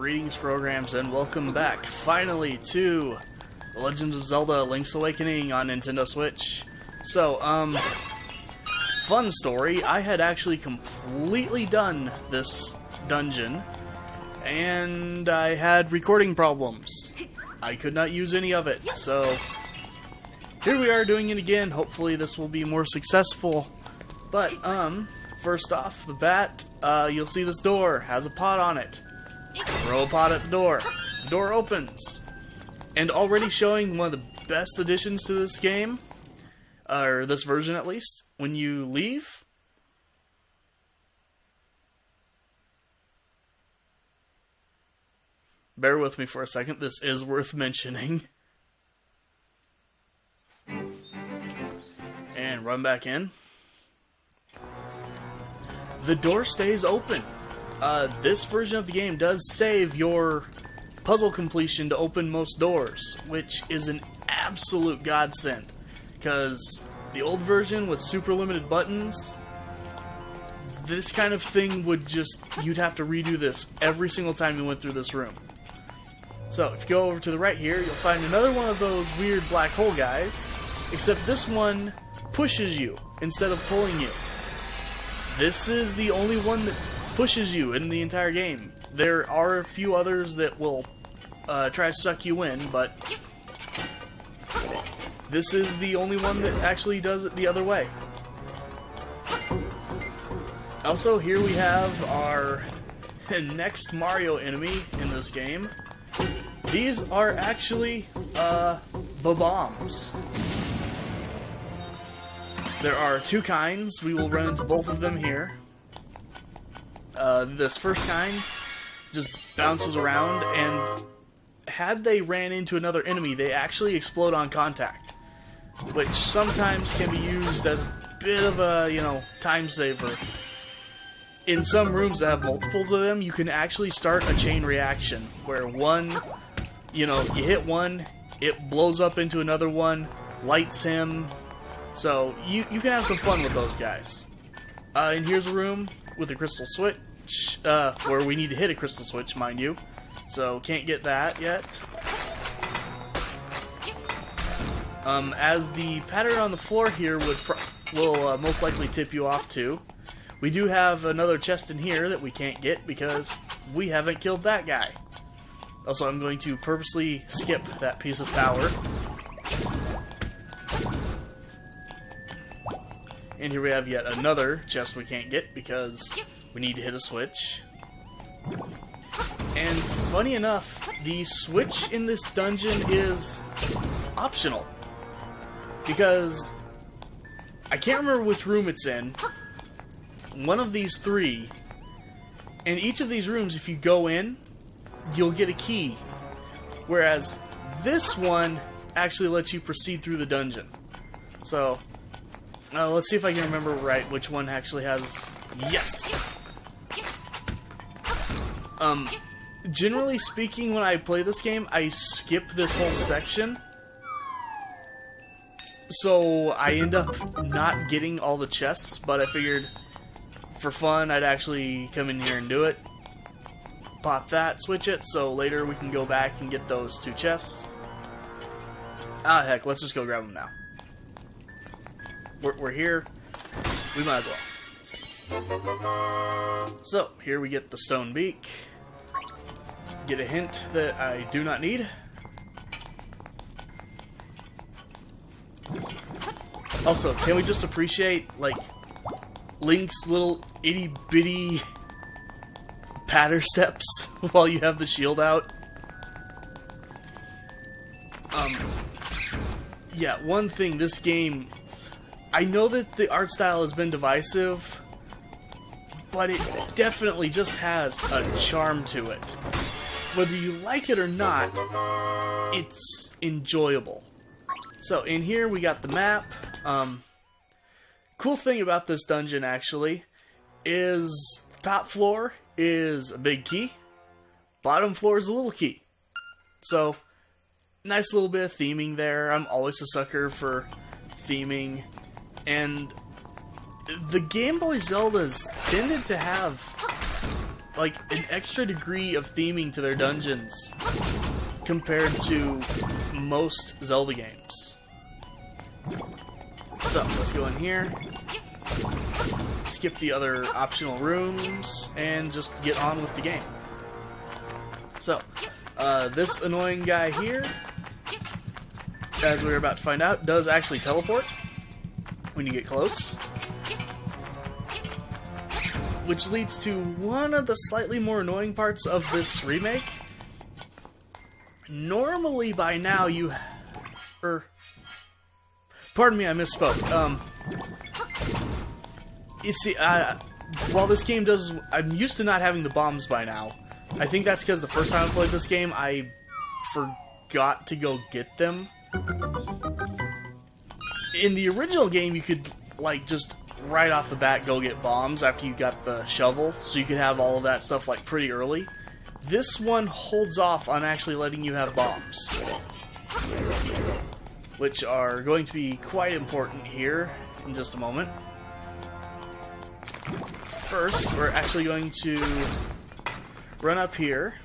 Greetings, programs, and welcome back, finally, to The Legend of Zelda Link's Awakening on Nintendo Switch. So, fun story, I had actually completely done this dungeon, and I had recording problems. I could not use any of it, so here we are doing it again. Hopefully this will be more successful. But, first off the bat, you'll see this door has a pot on it. Throw a pot at the door. The door opens. And already showing one of the best additions to this game, or this version at least, when you leave, bear with me for a second, this is worth mentioning. And run back in. The door stays open. This version of the game does save your puzzle completion to open most doors, which is an absolute godsend. Because the old version with super limited buttons, this kind of thing would just, you'd have to redo this every single time you went through this room. So, if you go over to the right here, you'll find another one of those weird black hole guys, except this one pushes you instead of pulling you. This is the only one that pushes you in the entire game. There are a few others that will try to suck you in, but this is the only one that actually does it the other way. Also, here we have our next Mario enemy in this game. These are actually bombs. There are two kinds. We will run into both of them here. This first kind just bounces around, and had they ran into another enemy, they actually explode on contact, which sometimes can be used as a bit of a, time saver. In some rooms that have multiples of them, you can actually start a chain reaction, where one, you hit one, it blows up into another one, lights him, so you can have some fun with those guys. And here's a room with a crystal switch, where we need to hit a crystal switch, mind you. So, can't get that yet. As the pattern on the floor here will most likely tip you off to, we do have another chest in here that we can't get because we haven't killed that guy. Also, I'm going to purposely skip that piece of power. And here we have yet another chest we can't get because we need to hit a switch. And funny enough, the switch in this dungeon is optional. Because I can't remember which room it's in. One of these three. And each of these rooms, if you go in, you'll get a key. Whereas this one actually lets you proceed through the dungeon. So, let's see if I can remember right which one actually has... Yes! Generally speaking, when I play this game, I skip this whole section. So, I end up not getting all the chests, but I figured, for fun, I'd actually come in here and do it. Pop that, switch it, so later we can go back and get those two chests. Ah, heck, let's just go grab them now. We're here, we might as well. So, here we get the stone beak. Get a hint that I do not need. Also, can we just appreciate, Link's little itty-bitty patter steps while you have the shield out? Yeah, one thing, this game... I know that the art style has been divisive, but it definitely just has a charm to it. Whether you like it or not, it's enjoyable. So, in here we got the map. Cool thing about this dungeon, actually, is top floor is a big key, bottom floor is a little key. So, nice little bit of theming there. I'm always a sucker for theming. And the Game Boy Zeldas tended to have like an extra degree of theming to their dungeons compared to most Zelda games. So, let's go in here, skip the other optional rooms, and just get on with the game. So, this annoying guy here, as we're about to find out, does actually teleport when you get close. Which leads to one of the slightly more annoying parts of this remake. Normally by now you... pardon me, I misspoke. You see, while this game does... I'm used to not having the bombs by now. I think that's because the first time I played this game, I forgot to go get them. In the original game, you could, like, just right off the bat go get bombs after you got the shovel, so you could have all of that stuff, like, pretty early. This one holds off on actually letting you have bombs, which are going to be quite important here in just a moment. First, we're actually going to run up here,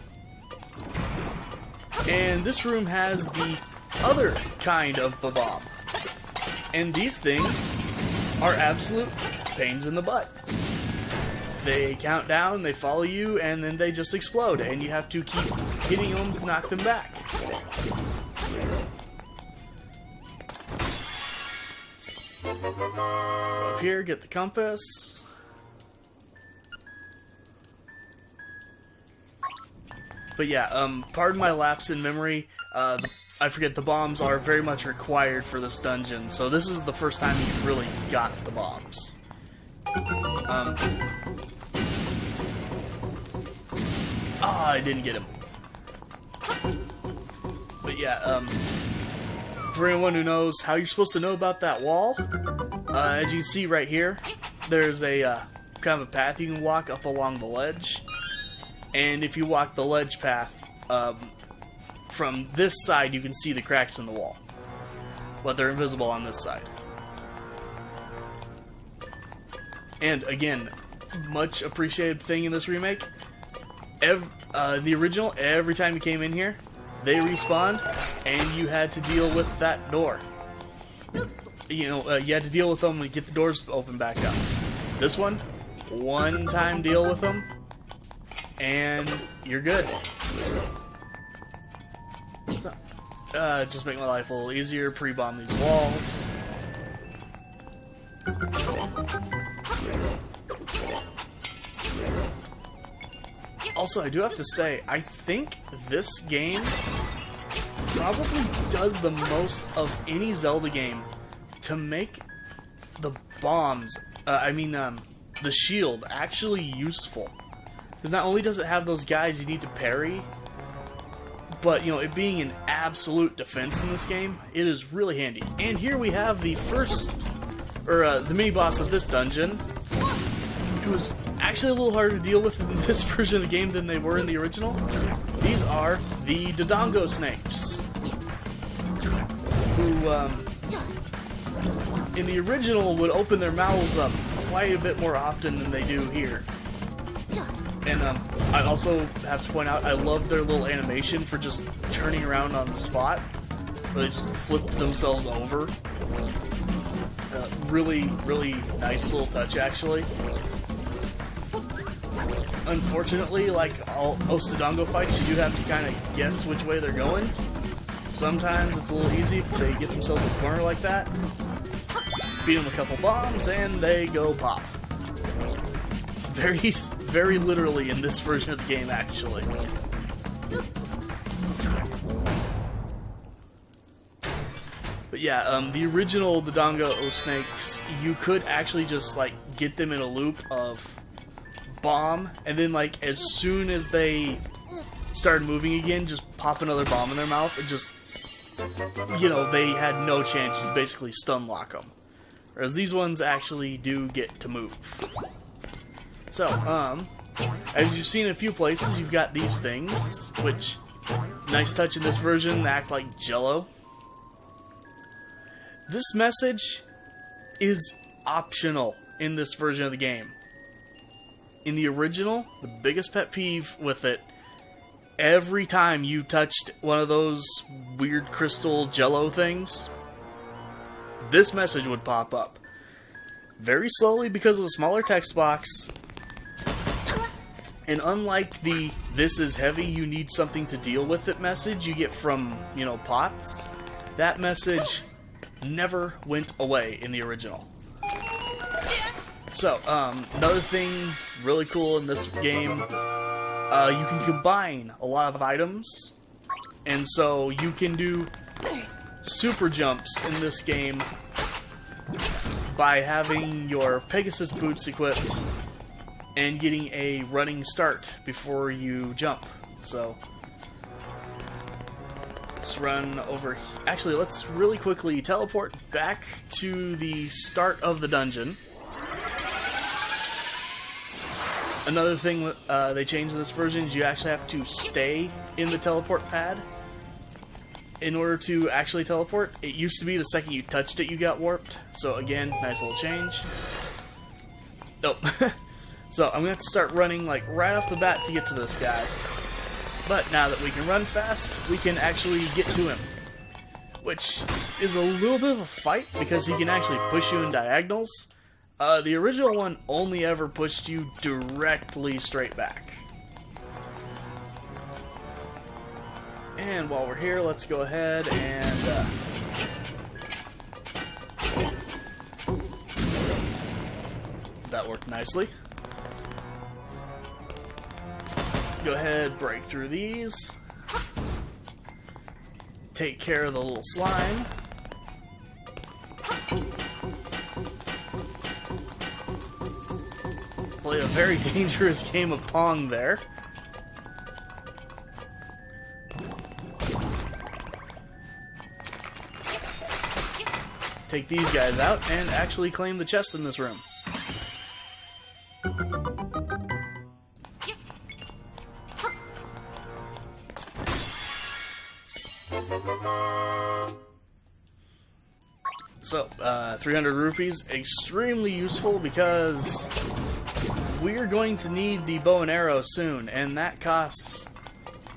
and this room has the other kind of bomb, and these things are absolute pains in the butt. They count down, they follow you, and then they just explode, and you have to keep hitting them to knock them back. Go up here, get the compass. But yeah, pardon my lapse in memory. I forget the bombs are very much required for this dungeon, so this is the first time you've really got the bombs. I didn't get him. But yeah, for anyone who knows how you're supposed to know about that wall, as you can see right here, there's a kind of a path you can walk up along the ledge. And if you walk the ledge path, from this side you can see the cracks in the wall, but they're invisible on this side. And again, much appreciated thing in this remake, the original, every time you came in here, they respawned, and you had to deal with that door. You know, you had to deal with them and get the doors open back up. This one time deal with them, and you're good. Just make my life a little easier, pre-bomb these walls. Also, I do have to say, I think this game probably does the most of any Zelda game to make the bombs, the shield, actually useful. Because not only does it have those guys you need to parry, but, you know, it being an absolute defense in this game, it is really handy. And here we have the the mini-boss of this dungeon. It was actually a little harder to deal with in this version of the game than they were in the original. These are the Dodongo snakes, who, in the original would open their mouths up quite a bit more often than they do here. And I also have to point out, I love their little animation for just turning around on the spot, where they just flip themselves over. Really, really nice little touch, actually. Unfortunately, like most Dodongo fights, you do have to kind of guess which way they're going. Sometimes it's a little easy if they get themselves in a corner like that. Beat them a couple bombs, and they go pop. Very, very literally in this version of the game, actually. But yeah, the original Dodongo snakes, you could actually just, like, get them in a loop of bomb, and then, like, as soon as they started moving again, just pop another bomb in their mouth, and just, you know, they had no chance to basically stun lock them. Whereas these ones actually do get to move. So, as you've seen in a few places, you've got these things, which, nice touch in this version, they act like jello. This message is optional in this version of the game. in the original, the biggest pet peeve with it, every time you touched one of those weird crystal jello things, this message would pop up. Very slowly because of a smaller text box, and unlike the "this is heavy, you need something to deal with it" message you get from, you know, pots, that message never went away in the original. So, another thing really cool in this game, you can combine a lot of items, and so you can do super jumps in this game by having your Pegasus boots equipped and getting a running start before you jump. So, let's run over. Actually, let's really quickly teleport back to the start of the dungeon. Another thing they changed in this version is you actually have to stay in the teleport pad in order to actually teleport. It used to be the second you touched it, you got warped. So again, nice little change. Nope. So I'm going to have to start running like right off the bat to get to this guy. But now that we can run fast, we can actually get to him. Which is a little bit of a fight because he can actually push you in diagonals. The original one only ever pushed you directly straight back. And while we're here, let's go ahead and that worked nicely. Go ahead, break through these. Take care of the little slime. Play a very dangerous game of Pong there. Take these guys out and actually claim the chest in this room. So, 300 rupees, extremely useful because we're going to need the bow and arrow soon, and that costs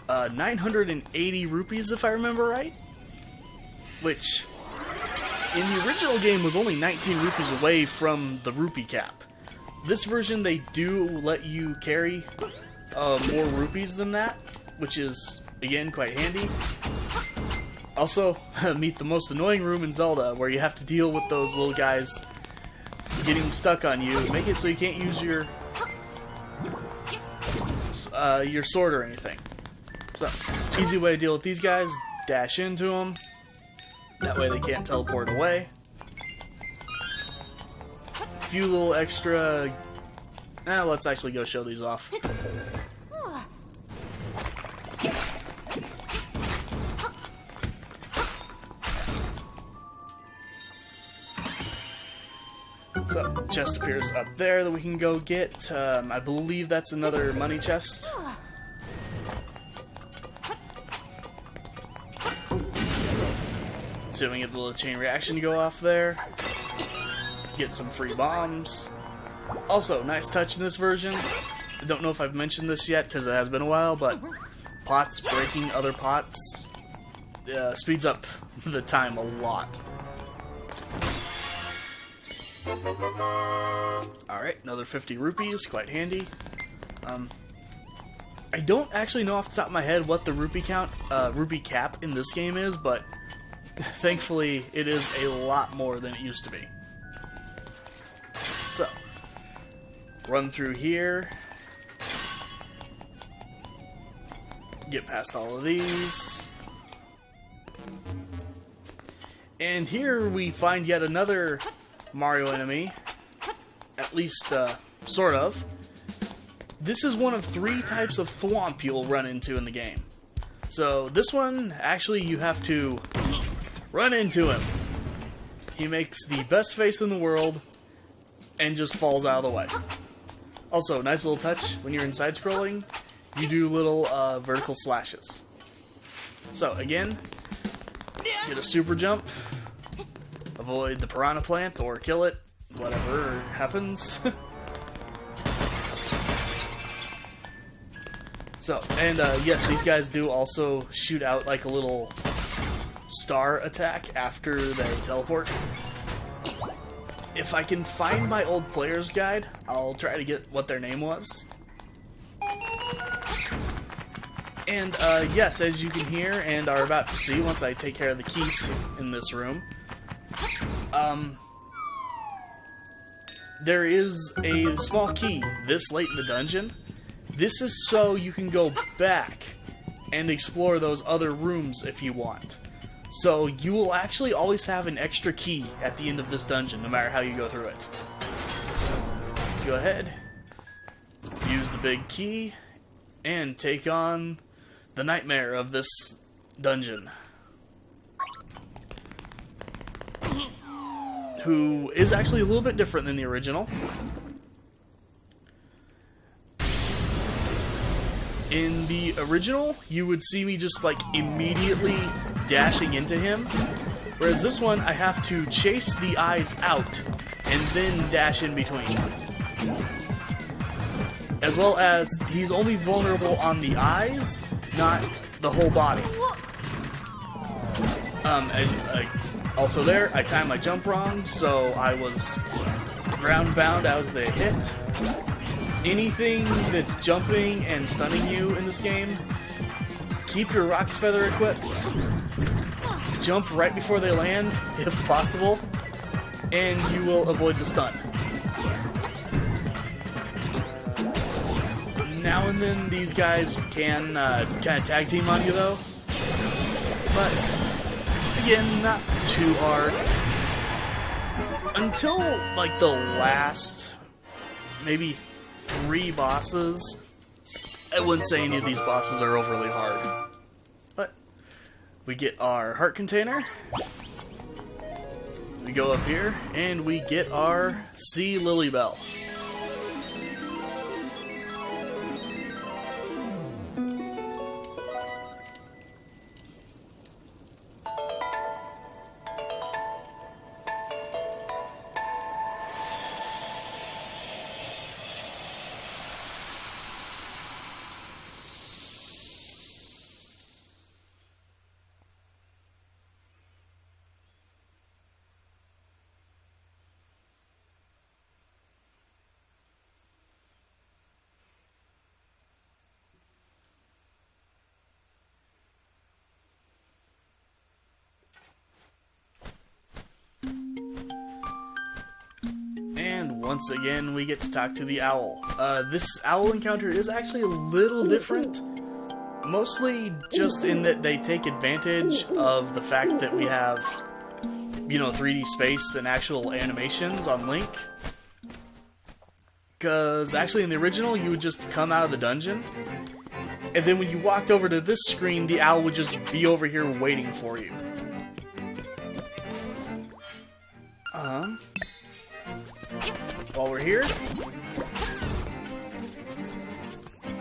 980 rupees if I remember right, which in the original game was only 19 rupees away from the rupee cap. This version they do let you carry more rupees than that, which is again quite handy. Also, meet the most annoying room in Zelda, where you have to deal with those little guys getting stuck on you. Make it so you can't use your sword or anything. So, easy way to deal with these guys, dash into them. That way they can't teleport away. A few little extra... let's actually go show these off. So, chest appears up there that we can go get. I believe that's another money chest. So we can get the little chain reaction to go off there. Get some free bombs. Also, nice touch in this version. I don't know if I've mentioned this yet because it has been a while, but pots breaking other pots speeds up the time a lot. Alright, another 50 rupees, quite handy. I don't actually know off the top of my head what the rupee cap in this game is, but thankfully it is a lot more than it used to be. So, run through here. Get past all of these. And here we find yet another Mario enemy, at least sort of. This is one of 3 types of thwomp you'll run into in the game. So this one, actually you have to run into him. He makes the best face in the world and just falls out of the way. Also, nice little touch, when you're in side-scrolling, you do little vertical slashes. So again, get a super jump. Avoid the piranha plant or kill it, whatever happens. So, and yes, these guys do also shoot out like a little star attack after they teleport. If I can find my old player's guide, I'll try to get what their name was. And yes, as you can hear and are about to see once I take care of the keys in this room, there is a small key this late in the dungeon. This is so you can go back and explore those other rooms if you want. So you will actually always have an extra key at the end of this dungeon, no matter how you go through it. Let's go ahead, use the big key, and take on the nightmare of this dungeon, who is actually a little bit different than the original. In the original, you would see me just like immediately dashing into him, whereas this one I have to chase the eyes out and then dash in between. As well as he's only vulnerable on the eyes, not the whole body. Also there, I timed my jump wrong, so I was ground bound as they hit. Anything that's jumping and stunning you in this game, keep your Roc's Feather equipped. Jump right before they land, if possible, and you will avoid the stun. Now and then these guys can kind of tag team on you though, but again, not too hard. Until like the last maybe 3 bosses, I wouldn't say any of these bosses are overly hard. But we get our heart container, we go up here, and we get our Sea Lilybell. Once again, we get to talk to the owl. This owl encounter is actually a little different, mostly just in that they take advantage of the fact that we have, you know, 3D space and actual animations on Link. Because actually in the original, you would just come out of the dungeon, and then when you walked over to this screen, the owl would just be over here waiting for you. While we're here,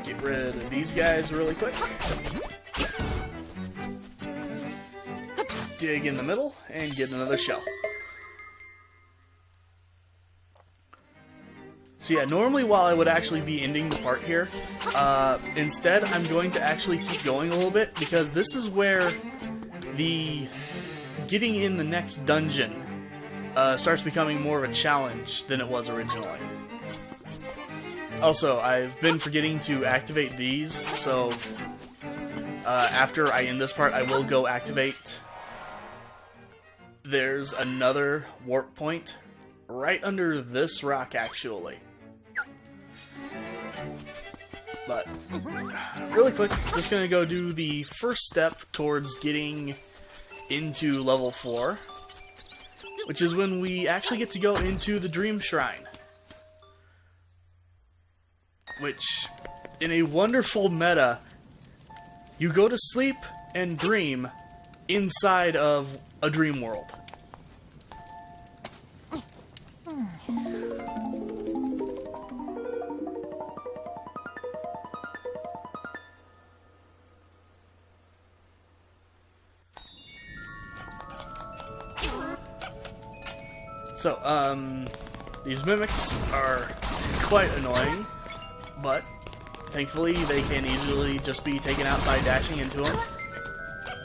get rid of these guys really quick. Dig in the middle and get another shell. So yeah, normally while I would actually be ending the part here, instead I'm going to actually keep going a little bit, because this is where the getting in the next dungeon starts becoming more of a challenge than it was originally. Also, I've been forgetting to activate these, so after I end this part, I will go activate. There's another warp point right under this rock, actually. But, really quick, just gonna go do the first step towards getting into level 4. Which is when we actually get to go into the Dream Shrine. Which, in a wonderful meta, you go to sleep and dream inside of a dream world. So, these mimics are quite annoying, but thankfully, they can easily just be taken out by dashing into them.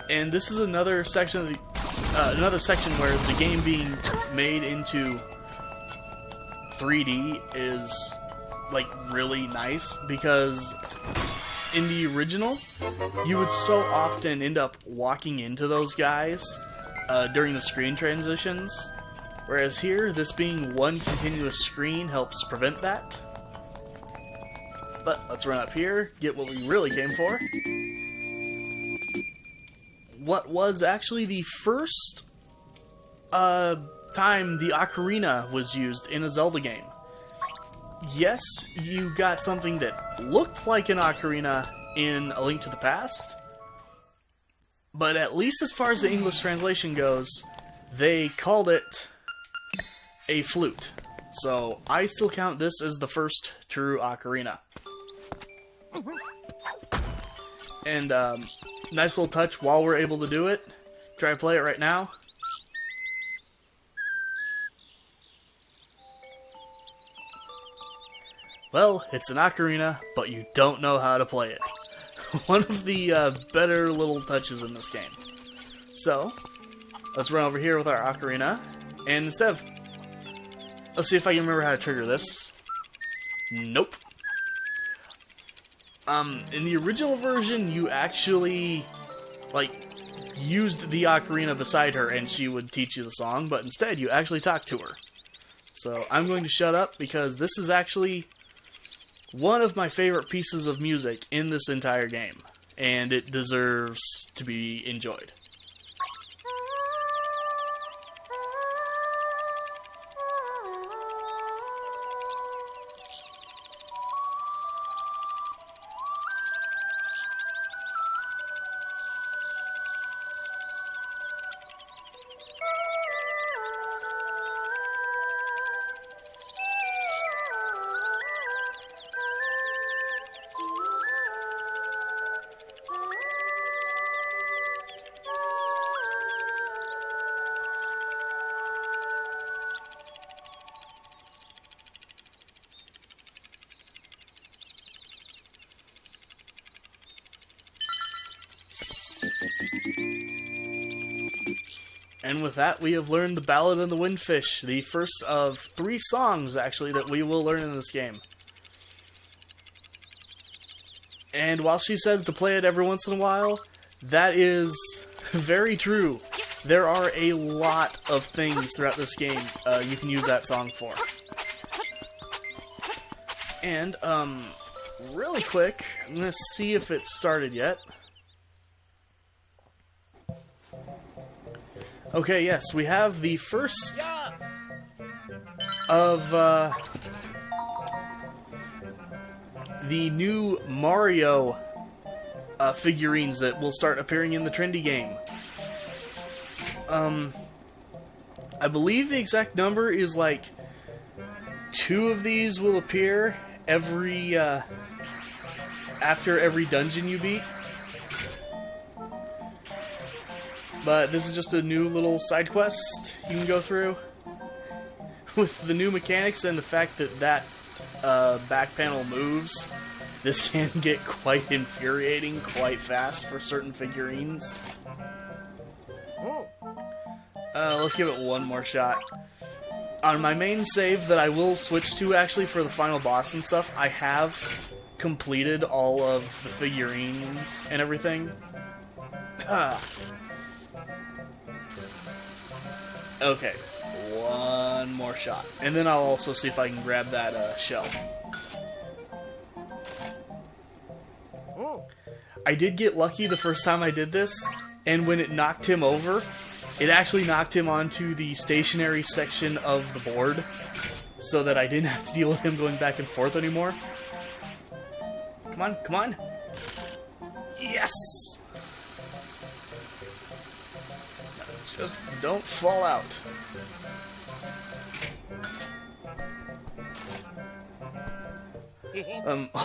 And this is another section of the where the game being made into 3D is like really nice, because in the original, you would so often end up walking into those guys during the screen transitions, whereas here, this being one continuous screen helps prevent that. But let's run up here, get what we really came for. What was actually the first time the ocarina was used in a Zelda game. Yes, you got something that looked like an ocarina in A Link to the Past, but at least as far as the English translation goes, they called it a flute. So I still count this as the first true ocarina. And nice little touch while we're able to do it. Try to play it right now. Well, it's an ocarina, but you don't know how to play it. One of the better little touches in this game. So, let's run over here with our ocarina, and instead of... Let's see if I can remember how to trigger this. Nope. In the original version, you actually, like, used the ocarina beside her, and she would teach you the song, but instead, you actually talked to her. So, I'm going to shut up, because this is actually one of my favorite pieces of music in this entire game, and it deserves to be enjoyed. And with that, we have learned the Ballad of the Windfish, the first of 3 songs, actually, that we will learn in this game. And while she says to play it every once in a while, that is very true. There are a lot of things throughout this game you can use that song for. And, really quick, I'm going to see if it started yet. Okay, yes, we have the first of the new Mario figurines that will start appearing in the Trendy game. I believe the exact number is like 2 of these will appear every after every dungeon you beat. But this is just a new little side quest you can go through. With the new mechanics and the fact that back panel moves, this can get quite infuriating quite fast for certain figurines. Let's give it one more shot. On my main save that I will switch to actually for the final boss and stuff, I have completed all of the figurines and everything. Okay, one more shot. And then I'll also see if I can grab that shell. I did get lucky the first time I did this, and when it knocked him over, it actually knocked him onto the stationary section of the board, so that I didn't have to deal with him going back and forth anymore. Come on, come on! Yes! Just don't fall out.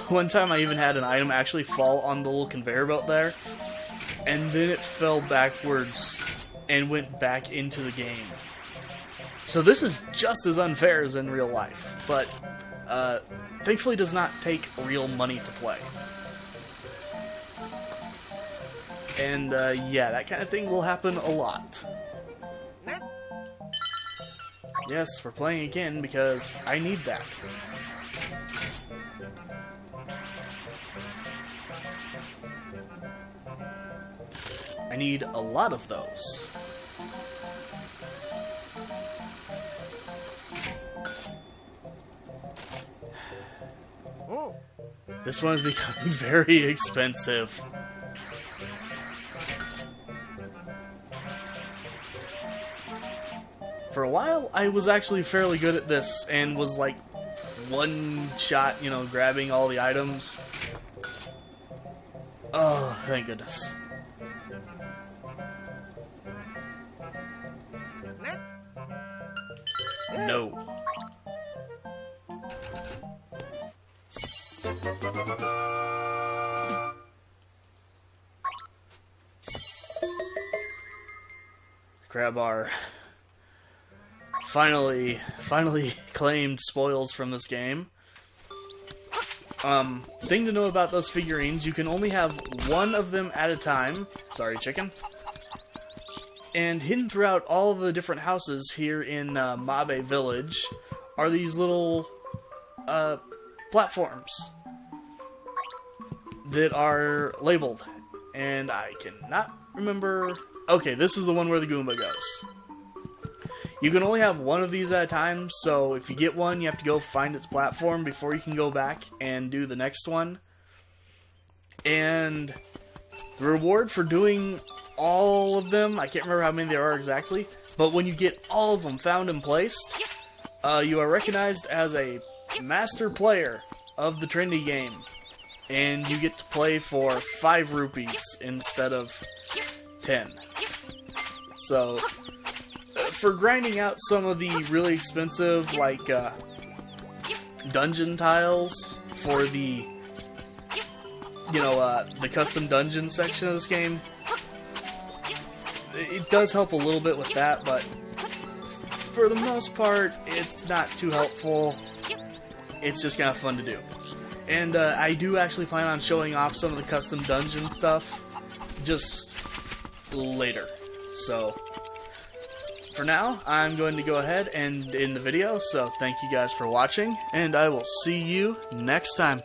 One time I even had an item actually fall on the little conveyor belt there, and then it fell backwards and went back into the game. So this is just as unfair as in real life, but thankfully does not take real money to play. And yeah, that kind of thing will happen a lot. Yes, we're playing again because I need that. I need a lot of those. This one is becoming very expensive. For a while, I was actually fairly good at this and was like one shot, you know, grabbing all the items. Oh, thank goodness. No. Crabbar finally claimed spoils from this game. Thing to know about those figurines, you can only have one of them at a time. Sorry, chicken. And hidden throughout all of the different houses here in Mabe Village are these little platforms that are labeled. And I cannot remember... Okay, this is the one where the Goomba goes. You can only have one of these at a time, so if you get one, you have to go find its platform before you can go back and do the next one. And the reward for doing all of them, I can't remember how many there are exactly, but when you get all of them found and placed, you are recognized as a master player of the Trendy game. And you get to play for 5 rupees instead of 10. So, for grinding out some of the really expensive, like, dungeon tiles for the, you know, the custom dungeon section of this game, it does help a little bit with that, but for the most part, it's not too helpful. It's just kind of fun to do. And I do actually plan on showing off some of the custom dungeon stuff just later. So, for now, I'm going to go ahead and end the video, so thank you guys for watching, and I will see you next time.